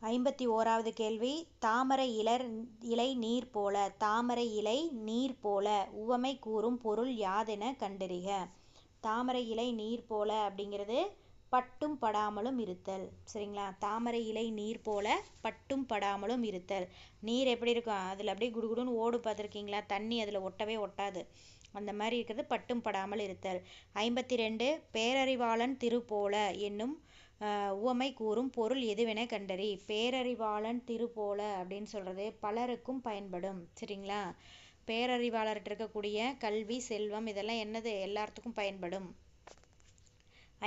51வது கேள்வி, தாமரை இலை நீர் போல. தாமரை இலை நீர் போல உவமை கூறும் பொருள் யாதென கண்டறிக. தாமரை இலை நீர் போல அப்படிங்கிறது பட்டும் படாமலும் இருத்தல். சரிங்களா? தாமரை இலை நீர் போல பட்டும் படாமலும் இருத்தல். நீர் எப்படி இருக்கும்? அதில் அப்படியே குடுகுடுன்னு ஓடு பார்த்துருக்கீங்களா? தண்ணி அதில் ஒட்டவே ஒட்டாது. அந்த மாதிரி இருக்கிறது பட்டும் படாமல் இருத்தல். 52 பேரறிவாளன் திருப்போல என்னும் உவமை கூறும் பொருள் எதுவென கண்டறி. பேரறிவாளன் திருப்போல அப்படின்னு சொல்கிறது பலருக்கும் பயன்படும். சரிங்களா? பேரறிவாளர்கிட்ட இருக்கக்கூடிய கல்வி செல்வம் இதெல்லாம் என்னது? எல்லாத்துக்கும் பயன்படும்.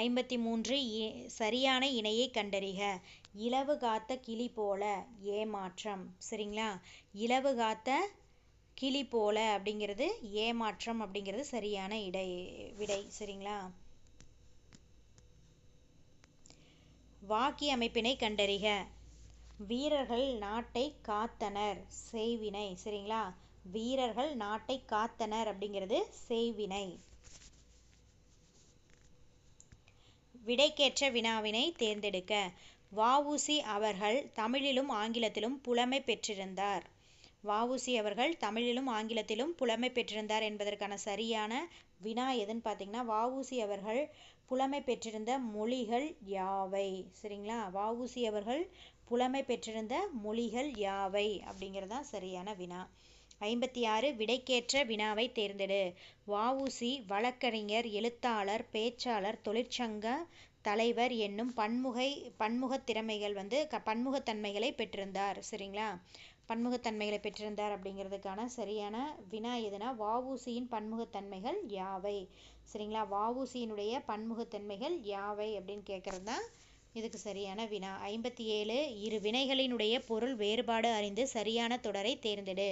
53 சரியான இணையை கண்டறிக. இலவு காத்த கிளி போல ஏமாற்றம். சரிங்களா? இலவு காத்த கிளி போல அப்படிங்கிறது ஏமாற்றம் அப்படிங்கிறது சரியான விடை. சரிங்களா? வாக்கிய அமைப்பினை கண்டறிக. வீரர்கள் நாட்டை காத்தனர் செய்வினை. சரிங்களா? வீரர்கள் நாட்டை காத்தனர் அப்படிங்கிறது செய்வினை. விடைக்கேற்ற வினாவினை தேர்ந்தெடுக்க. வ.உ.சி. அவர்கள் தமிழிலும் ஆங்கிலத்திலும் புலமை பெற்றிருந்தார். வ.உ.சி. அவர்கள் தமிழிலும் ஆங்கிலத்திலும் புலமை பெற்றிருந்தார் என்பதற்கான சரியான வினா எதுன்னு பார்த்தீங்கன்னா, வ.உ.சி. அவர்கள் புலமை பெற்றிருந்த மொழிகள் யாவை? சரிங்களா? வ.உ.சி. அவர்கள் புலமை பெற்றிருந்த மொழிகள் யாவை அப்படிங்கிறது தான் சரியான வினா. 56 விடைக்கேற்ற வினாவை தேர்ந்தெடு. வ.உ.சி. வழக்கறிஞர், எழுத்தாளர், பேச்சாளர், தொழிற்சங்க தலைவர் என்னும் பன்முகத் திறமைகள் பன்முகத்தன்மைகளை பெற்றிருந்தார். சரிங்களா? பன்முகத்தன்மைகளை பெற்றிருந்தார் அப்படிங்கிறதுக்கான சரியான வினா எதுனா வ.உ.சி.யின் பன்முகத்தன்மைகள் யாவை? சரிங்களா? வ.உ.சி.யினுடைய பன்முகத்தன்மைகள் யாவை அப்படின்னு கேட்கறது தான் இதுக்கு சரியான வினா. 57 இரு வினைகளினுடைய பொருள் வேறுபாடு அறிந்து சரியான தொடரை தேர்ந்தெடு.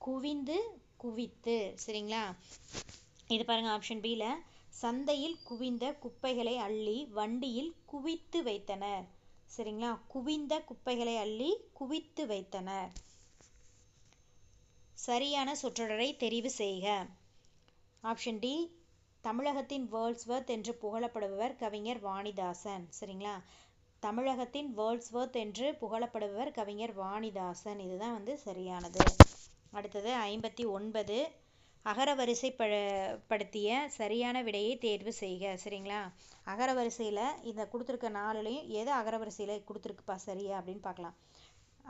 குவிந்து குவித்து. சரிங்களா? இது பாருங்க, ஆப்ஷன் பியில் சந்தையில் குவிந்த குப்பைகளை அள்ளி வண்டியில் குவித்து வைத்தனர். சரிங்களா? குவிந்த குப்பைகளை அள்ளி குவித்து வைத்தனர். சரியான சொற்றொடரை தெரிவு செய்க. ஆப்ஷன் டி, தமிழகத்தின் வேர்ட்ஸ்வொர்த் என்று புகழப்படுபவர் கவிஞர் வாணிதாசன். சரிங்களா? தமிழகத்தின் வேர்ட்ஸ்வொர்த் என்று புகழப்படுபவர் கவிஞர் வாணிதாசன். இதுதான் சரியானது. அடுத்தது 59 அகரவரிசைப்படுத்திய சரியான விடையை தேர்வு செய்க. சரிங்களா? அகரவரிசையில் இந்த கொடுத்துருக்க 4லையும் எது அகரவரிசையில் கொடுத்துருக்குப்பா சரியா அப்படின்னு பார்க்கலாம்.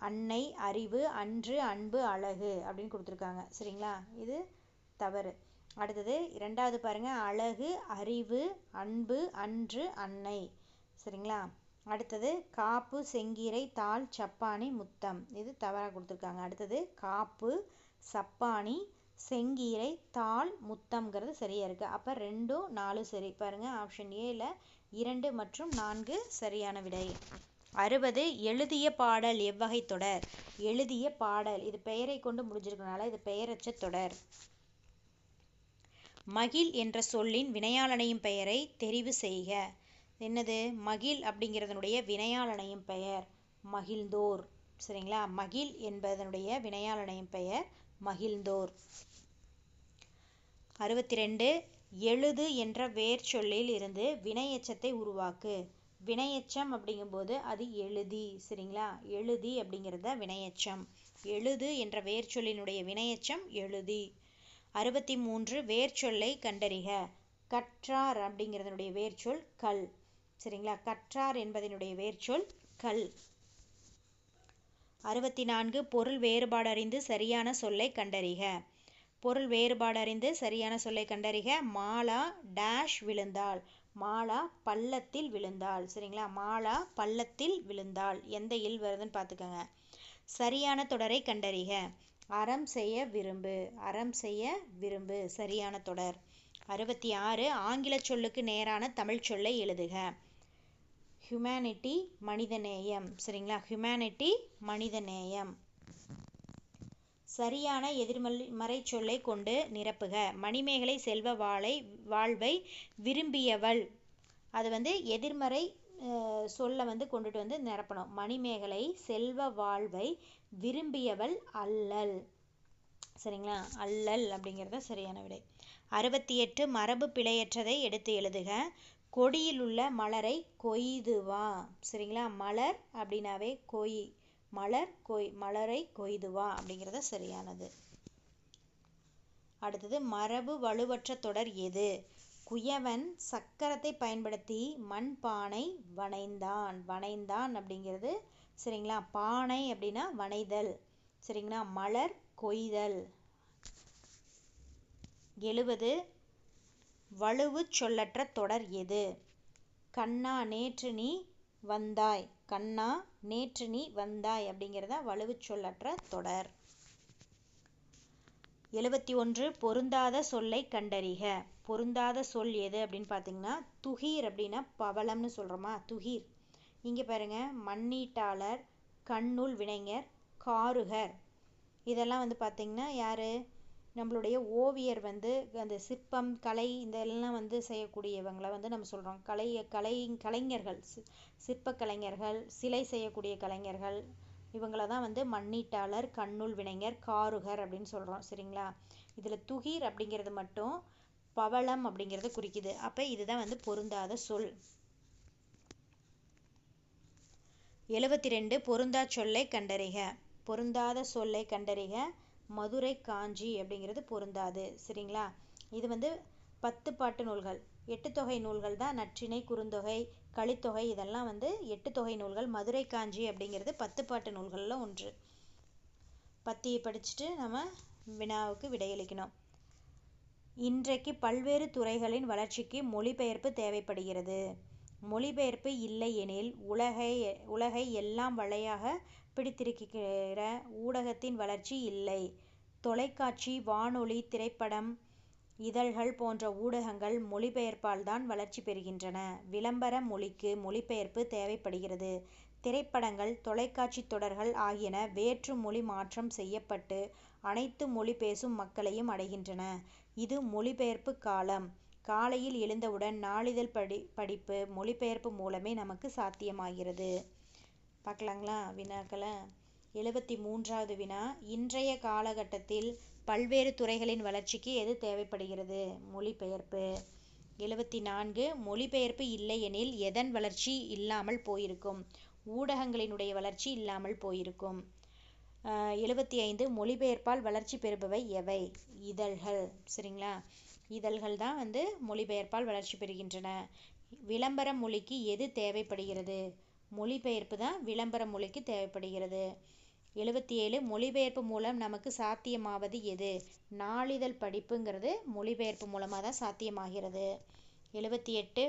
அன்னை, அறிவு, அன்று, அன்பு, அழகு அப்படின்னு கொடுத்துருக்காங்க. சரிங்களா? இது தவறு. அடுத்தது 2வது பாருங்க, அழகு, அறிவு, அன்பு, அன்று, அன்னை. சரிங்களா? அடுத்தது காப்பு, செங்கீரை, தாள், சப்பானி, முத்தம். இது தவறாக கொடுத்துருக்காங்க. அடுத்தது காப்பு, சப்பானி, செங்கீரை, தாள், முத்தம்ங்கிறது சரியா இருக்கு. அப்போ 2, 4 சரி. பாருங்க, ஆப்ஷன் ஏல 2 மற்றும் 4 சரியான விடை. 60 எழுதிய பாடல் எவ்வகை தொடர்? எழுதிய பாடல் இது பெயரை கொண்டு முடிஞ்சிருக்கனால இது பெயரச்ச தொடர். மகிழ் என்ற சொல்லின் வினையாளனையும் பெயரை தெரிவு செய்க. என்னது? மகிழ் அப்படிங்கிறதனுடைய வினையாளனையும் பெயர் மகிழ்ந்தோர். சரிங்களா? மகிழ் என்பதனுடைய வினையாளனையும் பெயர் மகிழ்ந்தோர். 62 எழுது என்ற வேர் சொல்லில் இருந்து வினையெச்சத்தை உருவாக்கு. வினையெச்சம் அப்படிங்கும்போது அது எழுதி. சரிங்களா? எழுதி அப்படிங்கிறத வினையெச்சம். எழுது என்ற வேர் சொல்லினுடைய வினையெச்சம் எழுதி. 63 வேர் சொல்லை கண்டறிக. கற்றார் அப்படிங்கிறதனுடைய வேர்ச்சொல் கல். சரிங்களா? கற்றார் என்பதனுடைய வேர்ச்சொல் கல். 64 பொருள் வேறுபாடு அறிந்து சரியான சொல்லை கண்டறிக. பொருள் வேறுபாடு அறிந்து சரியான சொல்லை கண்டறிக. மாலா டேஷ் விழுந்தாள். மாலா பள்ளத்தில் விழுந்தாள். சரிங்களா? மாலா பள்ளத்தில் விழுந்தாள். எந்த இல் வருதுன்னு பார்த்துக்கோங்க. சரியான தொடரை கண்டறிக. அறம் செய்ய விரும்பு. அறம் செய்ய விரும்பு சரியான தொடர். 66 ஆங்கில சொல்லுக்கு நேரான தமிழ் சொல்லை எழுதுக. ஹியூமனிட்டி மனிதநேயம். சரிங்களா? ஹியூமனிட்டி மனிதநேயம். சரியான எதிர்மறை சொல்லை கொண்டு நிரப்புக. மணிமேகலை செல்வ வாழ்வை விரும்பியவள். அது எதிர்மறை சொல்ல கொண்டுட்டு நிரப்பணும். மணிமேகலை செல்வ வாழ்வை விரும்பியவள் அல்லல். சரிங்களா? அல்லல் அப்படிங்கிறத சரியான விடை. 68 மரபு பிழையற்றதை எடுத்து எழுதுக. கொடியில் உள்ள மலரை கொய்து வா. சரிங்களா, மலர் அப்படின்னாவே மலரை கொய்து வா அப்படிங்கிறத சரியானது. அடுத்தது மரபு வலுவற்ற தொடர் எது? குயவன் சக்கரத்தை பயன்படுத்தி மண் பானை வனைந்தான் அப்படிங்கிறது சரிங்களா. பானை அப்படின்னா வனைதல். சரிங்களா, மலர் கொய்தல். 70 வலுவு சொல்லற்ற தொடர் எது? கண்ணா நேற்று நீ வந்தாய். கண்ணா நேற்று நீ வந்தாய் அப்படிங்கிறதா வலுவு சொல்லற்ற தொடர். 71 பொருந்தாத சொல்லை கண்டறிக. பொருந்தாத சொல் எது அப்படின்னு பார்த்தீங்கன்னா துகிர் அப்படின்னா பவளம்னு சொல்கிறோமா, துகிர். இங்கே பாருங்க, மண்ணீட்டாளர், கண்ணுள் வினைஞர், காருகர், இதெல்லாம் வந்து பார்த்திங்கன்னா யார்? நம்மளுடைய ஓவியர் வந்து அந்த சிற்பம் கலை இதெல்லாம் வந்து செய்யக்கூடியவங்களை வந்து நம்ம சொல்கிறோம் கலைஞர்கள், சிற்ப கலைஞர்கள், சிலை செய்யக்கூடிய கலைஞர்கள், இவங்களை தான் வந்து மண்ணீட்டாளர், கண்ணுள் வினைஞர், காருகர் அப்படின்னு சொல்கிறோம். சரிங்களா, இதில் துகிர் அப்படிங்கிறது மட்டும் பவளம் அப்படிங்கிறது குறிக்குது. அப்போ இதுதான் வந்து பொருந்தாத சொல். 72 பொருந்தா சொல்லை கண்டறிக. பொருந்தாத சொல்லை கண்டறிக. மதுரை காஞ்சி அப்படிங்கிறது பொருந்தாது. சரிங்களா, இது வந்து 10 பாட்டு நூல்கள், 8 தொகை நூல்கள் தான். நற்றிணை, குறுந்தொகை, கலித்தொகை இதெல்லாம் வந்து 8 தொகை நூல்கள். மதுரை காஞ்சி அப்படிங்கிறது 10 பாட்டு நூல்களில் ஒன்று. பத்தியை படிச்சுட்டு நம்ம வினாவுக்கு விடையளிக்கணும். இன்றைக்கு பல்வேறு துறைகளின் வளர்ச்சிக்கு மொழிபெயர்ப்பு தேவைப்படுகிறது. மொழிபெயர்ப்பு இல்லை எனில் உலகை எல்லாம் வலையாக பிடித்திருக்கிற ஊடகத்தின் வளர்ச்சி இல்லை. தொலைக்காட்சி, வானொலி, திரைப்படம், இதழ்கள் போன்ற ஊடகங்கள் மொழிபெயர்ப்பால் தான் வளர்ச்சி பெறுகின்றன. விளம்பர மொழிக்கு மொழிபெயர்ப்பு தேவைப்படுகிறது. திரைப்படங்கள், தொலைக்காட்சி தொடர்கள் ஆகியன வேற்று மொழி மாற்றம் செய்யப்பட்டு அனைத்து மொழி பேசும் மக்களையும் அடைகின்றன. இது மொழிபெயர்ப்பு காலம். காலையில் எழுந்தவுடன் நாளிதழ் படிப்பு மொழிபெயர்ப்பு மூலமே நமக்கு சாத்தியமாகிறது. பார்க்கலாங்களா வினாக்களை? 73வது வினா, இன்றைய காலகட்டத்தில் பல்வேறு துறைகளின் வளர்ச்சிக்கு எது தேவைப்படுகிறது? மொழிபெயர்ப்பு. 74 மொழிபெயர்ப்பு இல்லையெனில் எதன் வளர்ச்சி இல்லாமல் போயிருக்கும்? ஊடகங்களினுடைய வளர்ச்சி இல்லாமல் போயிருக்கும். 75 மொழிபெயர்ப்பால் வளர்ச்சி பெறுபவை எவை? இதழ்கள். சரிங்களா, இதழ்கள் தான் வந்து மொழிபெயர்ப்பால் வளர்ச்சி பெறுகின்றன. விளம்பர மொழிக்கு எது தேவைப்படுகிறது? மொழிபெயர்ப்பு தான் விளம்பர மொழிக்கு தேவைப்படுகிறது. 77 மொழிபெயர்ப்பு மூலம் நமக்கு சாத்தியமாவது எது? நாளிதழ் படிப்புங்கிறது மொழிபெயர்ப்பு மூலமாக தான் சாத்தியமாகிறது. 78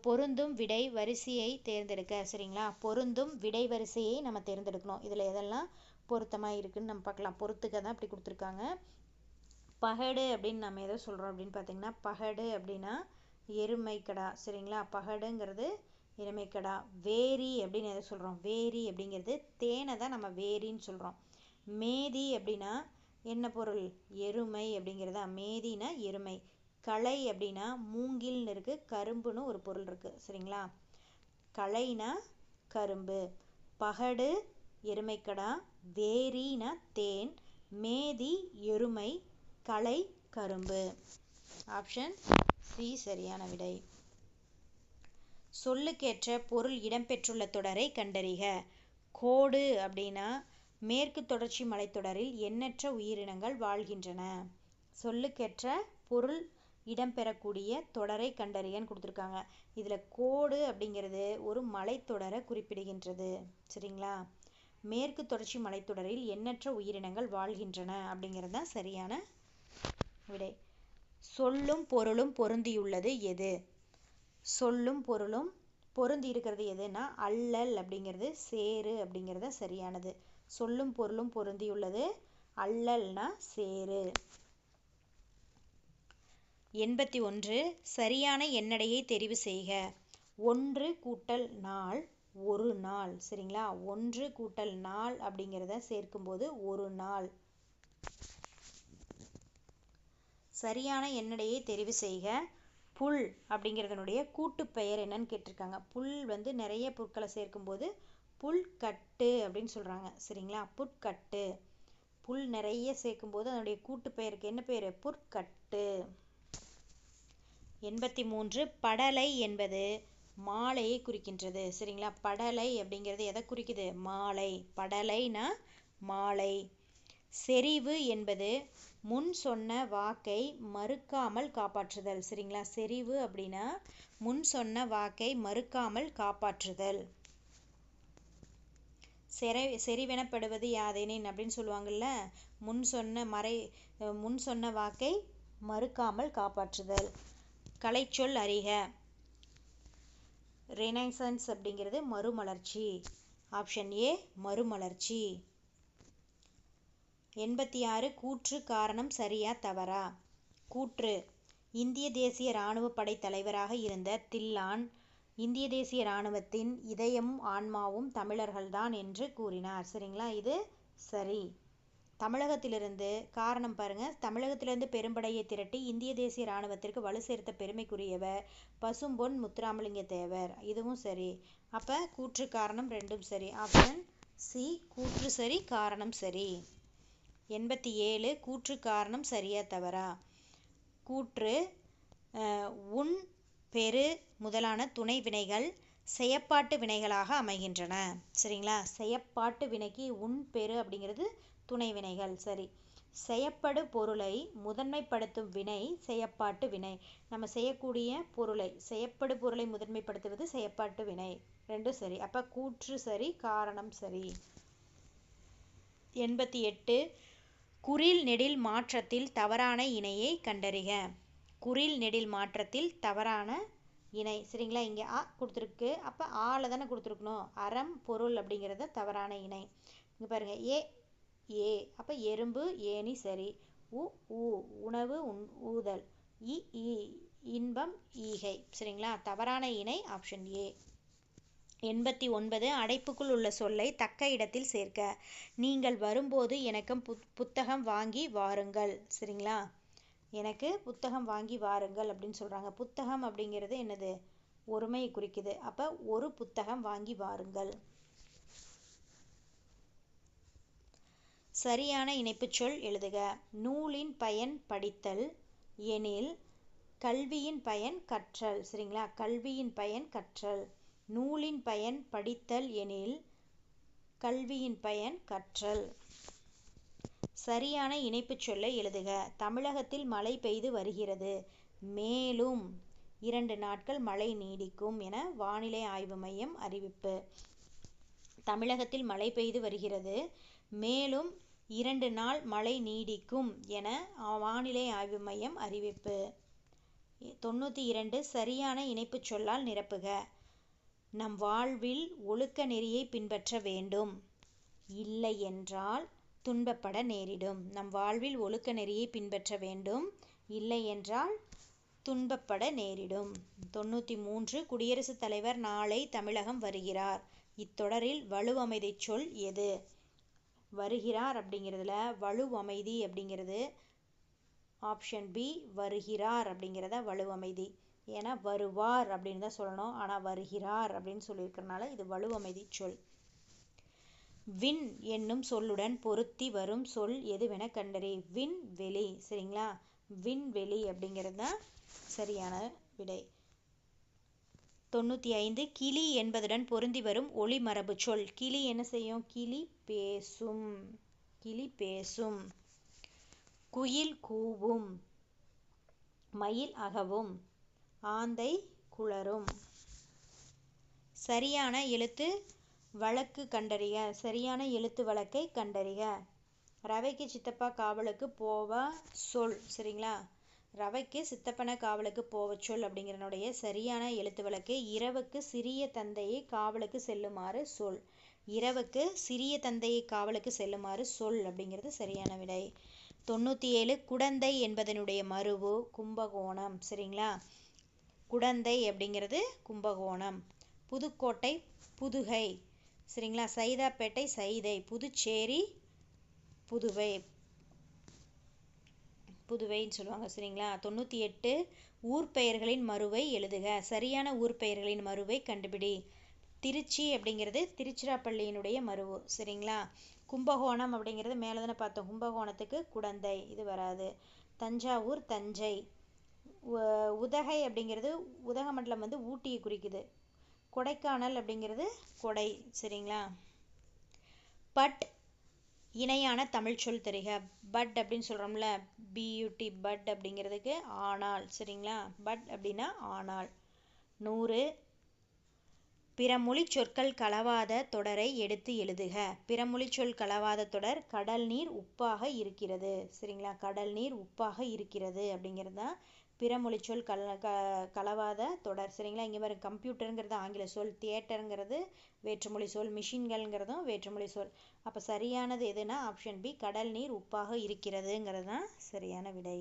பொருந்தும் விடை வரிசையை தேர்ந்தெடுக்க. சரிங்களா, பொருந்தும் விடை வரிசையை நம்ம தேர்ந்தெடுக்கணும். இதில் எதெல்லாம் பொருத்தமாக இருக்குதுன்னு நம்ம பார்க்கலாம். பொறுத்துக்க தான் இப்படி கொடுத்துருக்காங்க. பகடு அப்படின்னு நம்ம எதை சொல்கிறோம் அப்படின்னு பார்த்தீங்கன்னா, பகடு அப்படின்னா எருமைக்கடா. சரிங்களா, பகடுங்கிறது எருமைக்கடா. வேரி அப்படின்னு எதை சொல்கிறோம்? வேரி அப்படிங்கிறது தேனை தான் நம்ம வேரின்னு சொல்கிறோம். மேதி அப்படின்னா என்ன பொருள்? எருமை அப்படிங்கிறதா. மேதினா எருமை. களை அப்படின்னா மூங்கில்னு இருக்குது, கரும்புன்னு ஒரு பொருள் இருக்குது. சரிங்களா, களைனா கரும்பு. பகடு எருமைக்கடா, வேரினா தேன், மேதி எருமை, களை கரும்பு. ஆப்ஷன் சி சரியான விடை. சொல்லுக்கேற்ற பொருள் இடம்பெற்றுள்ள தொடரை கண்டறிக. கோடு அப்படின்னா மேற்கு தொடர்ச்சி மலைத்தொடரில் எண்ணற்ற உயிரினங்கள் வாழ்கின்றன. சொல்லுக்கேற்ற பொருள் இடம்பெறக்கூடிய தொடரை கண்டறியன்னு கொடுத்துருக்காங்க. இதில் கோடு அப்படிங்கிறது ஒரு மலைத்தொடரை குறிப்பிடுகின்றது. சரிங்களா, மேற்கு தொடர்ச்சி மலைத்தொடரில் எண்ணற்ற உயிரினங்கள் வாழ்கின்றன அப்படிங்கிறது தான் சரியான விடை. சொல்லும் பொருளும் பொருந்தியுள்ளது எது? சொல்லும் பொருளும் பொருந்தி இருக்கிறது எதுனா அல்லல் அப்படிங்கிறது, சேரு அப்படிங்கிறது சரியானது. சொல்லும் பொருளும் பொருந்தியுள்ளது அல்லல்னா சேரு. 81 சரியான எண்ணடையை தெரிவு செய்க. 1 கூட்டல் நாள் ஒரு நாள். சரிங்களா, 1 கூட்டல் நாள் அப்படிங்கிறத சேர்க்கும்போது ஒரு நாள். சரியான எண்ணடையை தெரிவு செய்க. புல் அப்படிங்கிறதனுடைய கூட்டுப்பெயர் என்னன்னு கேட்டிருக்காங்க. புல் வந்து நிறைய புற்களை சேர்க்கும்போது புல்கட்டு அப்படின்னு சொல்கிறாங்க. சரிங்களா, புற்கட்டு. புல் நிறைய சேர்க்கும்போது அதனுடைய கூட்டுப்பெயருக்கு என்ன பேர்? புற்கட்டு. 83 படலை என்பது மாலையை குறிக்கின்றது. சரிங்களா? படலை அப்படிங்கிறது எதை குறிக்குது? மாலை. படலைனா மாலை. செறிவு என்பது முன் சொன்ன வாக்கை மறுக்காமல் காப்பாற்றுதல். சரிங்களா? செறிவு அப்படின்னா முன் சொன்ன வாக்கை மறுக்காமல் காப்பாற்றுதல். செறிவெனப்படுவது யாதெனின் அப்படின்னு சொல்லுவாங்கள்ல, முன் சொன்ன வாக்கை மறுக்காமல் காப்பாற்றுதல். கலைச்சொல் அறிக. ரெனைசன்ஸ் அப்படிங்கிறது மறுமலர்ச்சி. ஆப்ஷன் ஏ மறுமலர்ச்சி. 86 கூற்று காரணம் சரியா தவறா? கூற்று: இந்திய தேசிய இராணுவ படை தலைவராக இருந்த தில்லான் இந்திய தேசிய இராணுவத்தின் இதயமும் ஆன்மாவும் தமிழர்கள்தான் என்று கூறினார். சரிங்களா? இது சரி. தமிழகத்திலிருந்து காரணம் பாருங்க, தமிழகத்திலிருந்து பெரும்படையை திரட்டி இந்திய தேசிய இராணுவத்திற்கு வலு சேர்த்த பெருமைக்குரியவர் பசும்பொன் முத்துராமலிங்க தேவர். இதுவும் சரி. அப்ப கூற்று காரணம் ரெண்டும் சரி. ஆப்ஷன் சி கூற்று சரி, காரணம் சரி. 87 கூற்று காரணம் சரியா தவறா? கூற்று: உன் பெரு முதலான துணை வினைகள் செயப்பாட்டு வினைகளாக அமைகின்றன. சரிங்களா? செயப்பாட்டு வினைக்கு உன் பெரு அப்படிங்கிறது துணை வினைகள். சரி. செயப்படு பொருளை முதன்மைப்படுத்தும் வினை செயப்பாட்டு வினை. நம்ம செய்யக்கூடிய பொருளை செயப்படு பொருளை முதன்மைப்படுத்துவது செயப்பாட்டு வினை. ரெண்டும் சரி. அப்ப கூற்று சரி, காரணம் சரி. 88 குறில் நெடில் மாற்றத்தில் தவறான இணையை கண்டறிக. குறில் நெடில் மாற்றத்தில் தவறான இணை. சரிங்களா? இங்கே ஆ கொடுத்துருக்கு, அப்போ ஆல தானே கொடுத்துருக்கணும். அறம் பொருள் அப்படிங்கிறத தவறான இணை. இங்கே பாருங்கள், ஏ அப்போ எறும்பு ஏனி சரி. உணவு ஊதல். இன்பம் ஈகை. சரிங்களா? தவறான இணை ஆப்ஷன் ஏ. 89 அடைப்புக்குள் உள்ள சொல்லை தக்க இடத்தில் சேர்க்க. நீங்கள் வரும்போது எனக்கு புத்தகம் வாங்கி வாருங்கள். சரிங்களா? எனக்கு புத்தகம் வாங்கி வாருங்கள் அப்படின்னு சொல்கிறாங்க. புத்தகம் அப்படிங்கிறது என்னது? ஒருமையை குறிக்குது. அப்போ ஒரு புத்தகம் வாங்கி வாருங்கள். சரியான இணைப்புச் சொல் எழுதுக. நூலின் பயன் படித்தல் எனில் கல்வியின் பயன் கற்றல். சரிங்களா? கல்வியின் பயன் கற்றல். நூலின் பயன் படித்தல் எனில் கல்வியின் பயன் கற்றல். சரியான இணைப்புச் சொல்லை எழுதுக. தமிழகத்தில் மழை பெய்து வருகிறது. மேலும் 2 நாட்கள் மழை நீடிக்கும் என வானிலை ஆய்வு மையம் அறிவிப்பு. தமிழகத்தில் மழை பெய்து வருகிறது. மேலும் 2 நாள் மழை நீடிக்கும் என வானிலை ஆய்வு மையம் அறிவிப்பு. 92 சரியான இணைப்புச் சொல்லால் நிரப்புக. நம் வாழ்வில் ஒழுக்க நெறியை பின்பற்ற வேண்டும். இல்லை என்றால் துன்பப்பட நேரிடும். நம் வாழ்வில் ஒழுக்க நெறியை பின்பற்ற வேண்டும். இல்லை என்றால் துன்பப்பட நேரிடும். 93 குடியரசுத் தலைவர் நாளை தமிழகம் வருகிறார். இத்தொடரில் வலுவமைதி சொல் எது? வருகிறார் அப்படிங்கிறதுல வலுவமைதி அப்படிங்கிறது ஆப்ஷன் பி வருகிறார் அப்படிங்கிறத வலுவமைதி. ஏன்னா வருவார் அப்படின்னு தான் சொல்லணும், ஆனால் வருகிறார் அப்படின்னு சொல்லியிருக்கிறனால இது வலுவமைதி சொல். விண் என்னும் சொல்லுடன் பொருத்தி வரும் சொல் எதுவென கண்டறி. விண்வெளி. சரிங்களா? விண்வெளி அப்படிங்கிறது தான் சரியான விடை. 95 கிளி என்பதுடன் பொருந்தி வரும் ஒளி மரபு சொல். கிளி என்ன செய்யும்? கிளி பேசும். கிளி பேசும். குயில் கூவும். மயில் அகவும். ஆந்தை குளரும். சரியான எழுத்து வழக்கு கண்டறிக. சரியான எழுத்து வழக்கை கண்டறிக. ரவைக்கு சித்தப்பா காவலுக்கு போவ சொல். சரிங்களா? ரவைக்கு சித்தப்பன காவலுக்கு போவ சொல் அப்படிங்கிறனுடைய சரியான எழுத்து வழக்கு இரவுக்கு சிறிய தந்தையை காவலுக்கு செல்லுமாறு சொல். இரவுக்கு சிறிய தந்தையை காவலுக்கு செல்லுமாறு சொல் அப்படிங்கிறது சரியான விடை. 97 குடந்தை என்பதனுடைய மருவு கும்பகோணம். சரிங்களா? குடந்தை அப்படிங்கிறது கும்பகோணம். புதுக்கோட்டை புதுகை. சரிங்களா? சைதாப்பேட்டை சைதை. புதுச்சேரி புதுவைன்னு சொல்லுவாங்க. சரிங்களா? 98 ஊர் பெயர்களின் மருவை எழுதுக. சரியான ஊர் பெயர்களின் மருவை கண்டுபிடி. திருச்சி அப்படிங்கிறது திருச்சிராப்பள்ளியினுடைய மருவு. சரிங்களா? கும்பகோணம் அப்படிங்கிறது மேலே தானே பார்த்தோம். கும்பகோணத்துக்கு குடந்தை, இது வராது. தஞ்சாவூர் தஞ்சை. உதகை அப்படிங்கிறது உதகமண்டலம் வந்து ஊட்டியை குறிக்குது. கொடைக்கானல் அப்படிங்கிறது கொடை. சரிங்களா? பட் இணையான தமிழ் சொல் தெரிக. பட் அப்படின்னு சொல்கிறோம்ல, பியூட்டி பட் அப்படிங்கிறதுக்கு ஆனால். சரிங்களா? பட் அப்படின்னா ஆனால். 100. பிறமொழி சொற்கள் கலவாத தொடரை எடுத்து எழுதுக. பிறமொழி சொல் கலவாத தொடர் கடல் நீர் உப்பாக இருக்கிறது. சரிங்களா? கடல் நீர் உப்பாக இருக்கிறது அப்படிங்கிறது தான் பிறமொழி சொல் கலவாத தொடர். சரிங்களா? இங்கே பாருங்க, கம்ப்யூட்டருங்கிறது ஆங்கில சொல், தியேட்டருங்கிறது வேற்றுமொழி சொல், மிஷின்கள்ங்கிறதும் வேற்றுமொழி சொல். அப்போ சரியானது எதுனா ஆப்ஷன் பி, கடல் நீர் உப்பாக இருக்கிறதுங்கிறது தான் சரியான விடை.